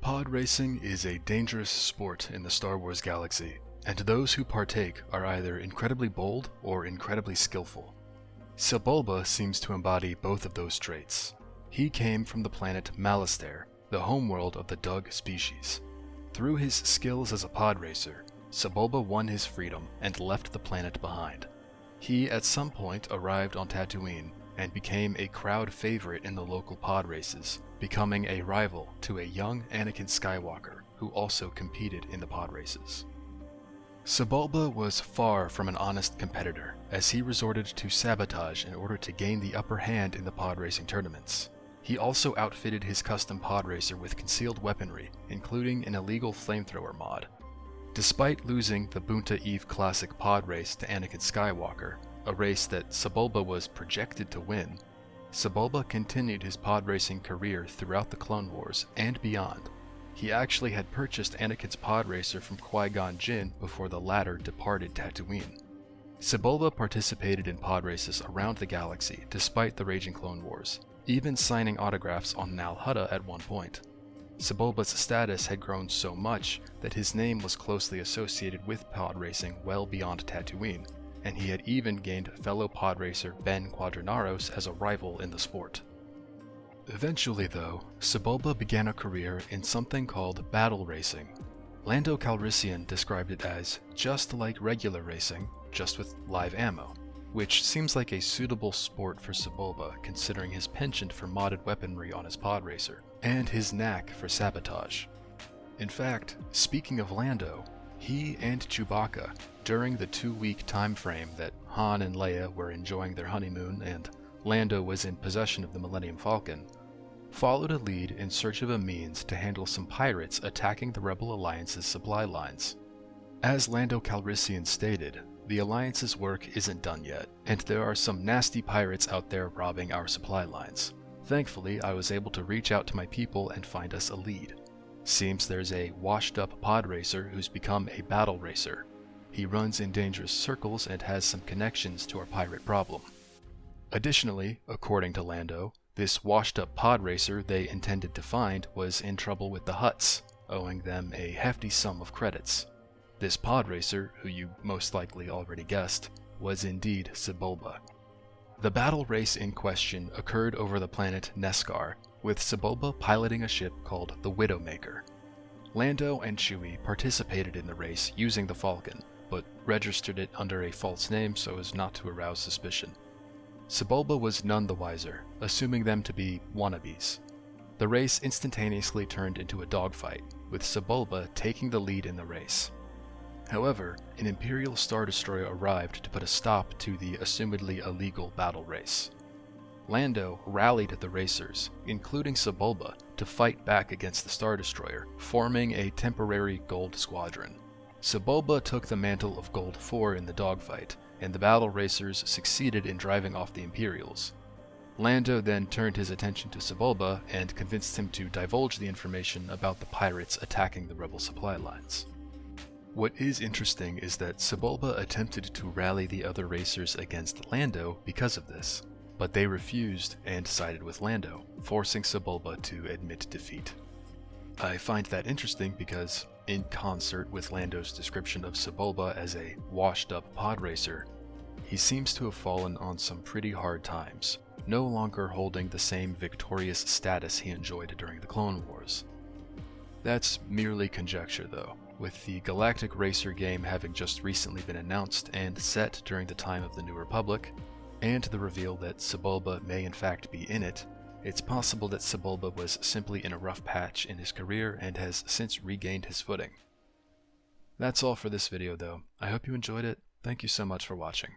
Pod racing is a dangerous sport in the Star Wars galaxy, and those who partake are either incredibly bold or incredibly skillful. Sebulba seems to embody both of those traits. He came from the planet Malastare, the homeworld of the Dug species. Through his skills as a pod racer, Sebulba won his freedom and left the planet behind. He at some point arrived on Tatooine and became a crowd favorite in the local pod races, becoming a rival to a young Anakin Skywalker who also competed in the pod races. Sebulba was far from an honest competitor, as he resorted to sabotage in order to gain the upper hand in the pod racing tournaments. He also outfitted his custom pod racer with concealed weaponry, including an illegal flamethrower mod. Despite losing the Boonta Eve Classic pod race to Anakin Skywalker, a race that Sebulba was projected to win, Sebulba continued his pod racing career throughout the Clone Wars and beyond. He actually had purchased Anakin's pod racer from Qui-Gon Jinn before the latter departed Tatooine. Sebulba participated in pod races around the galaxy despite the raging Clone Wars, even signing autographs on Nal Hutta at one point. Sebulba's status had grown so much that his name was closely associated with pod racing well beyond Tatooine, and he had even gained fellow pod racer Ben Quadranaros as a rival in the sport. Eventually though, Sebulba began a career in something called battle racing. Lando Calrissian described it as just like regular racing, just with live ammo, which seems like a suitable sport for Sebulba considering his penchant for modded weaponry on his pod racer, and his knack for sabotage. In fact, speaking of Lando, he and Chewbacca, during the 2-week time frame that Han and Leia were enjoying their honeymoon and Lando was in possession of the Millennium Falcon, followed a lead in search of a means to handle some pirates attacking the Rebel Alliance's supply lines. As Lando Calrissian stated, the Alliance's work isn't done yet, and there are some nasty pirates out there robbing our supply lines. Thankfully, I was able to reach out to my people and find us a lead. Seems there's a washed-up pod racer who's become a battle racer. He runs in dangerous circles and has some connections to our pirate problem. Additionally, according to Lando, this washed-up pod racer they intended to find was in trouble with the Hutts, owing them a hefty sum of credits. This pod racer, who you most likely already guessed, was indeed Sebulba. The battle race in question occurred over the planet Neskar, with Sebulba piloting a ship called the Widowmaker. Lando and Chewie participated in the race using the Falcon, but registered it under a false name so as not to arouse suspicion. Sebulba was none the wiser, assuming them to be wannabes. The race instantaneously turned into a dogfight, with Sebulba taking the lead in the race. However, an Imperial Star Destroyer arrived to put a stop to the assumedly illegal battle race. Lando rallied the racers, including Sebulba, to fight back against the Star Destroyer, forming a temporary Gold Squadron. Sebulba took the mantle of Gold 4 in the dogfight, and the battle racers succeeded in driving off the Imperials. Lando then turned his attention to Sebulba and convinced him to divulge the information about the pirates attacking the rebel supply lines. What is interesting is that Sebulba attempted to rally the other racers against Lando because of this, but they refused and sided with Lando, forcing Sebulba to admit defeat. I find that interesting because, in concert with Lando's description of Sebulba as a washed-up pod racer, he seems to have fallen on some pretty hard times, no longer holding the same victorious status he enjoyed during the Clone Wars. That's merely conjecture though, with the Galactic Racer game having just recently been announced and set during the time of the New Republic, and the reveal that Sebulba may in fact be in it, it's possible that Sebulba was simply in a rough patch in his career and has since regained his footing. That's all for this video though. I hope you enjoyed it. Thank you so much for watching.